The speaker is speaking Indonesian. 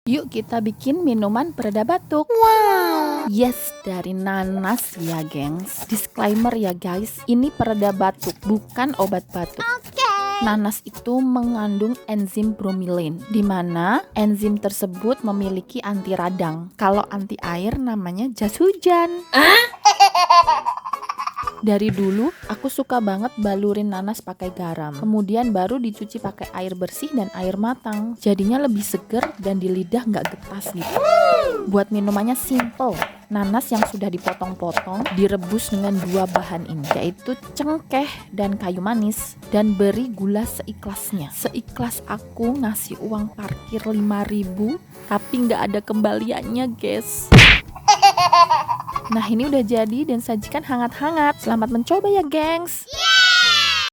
Yuk kita bikin minuman pereda batuk. Wow. Yes, dari nanas ya gengs. Disclaimer ya guys, ini pereda batuk, bukan obat batuk. Nanas itu mengandung enzim bromelain, di mana enzim tersebut memiliki anti radang. Kalau anti air namanya jas hujan. Dari dulu aku suka banget balurin nanas pakai garam, kemudian baru dicuci pakai air bersih dan air matang. Jadinya lebih seger dan di lidah nggak getas gitu. Buat minumannya simple. Nanas yang sudah dipotong-potong direbus dengan dua bahan ini, yaitu cengkeh dan kayu manis, dan beri gula seikhlasnya. Seikhlas aku ngasih uang parkir 5.000 tapi nggak ada kembaliannya guys. Nah ini udah jadi dan sajikan hangat-hangat. Selamat mencoba ya gengs.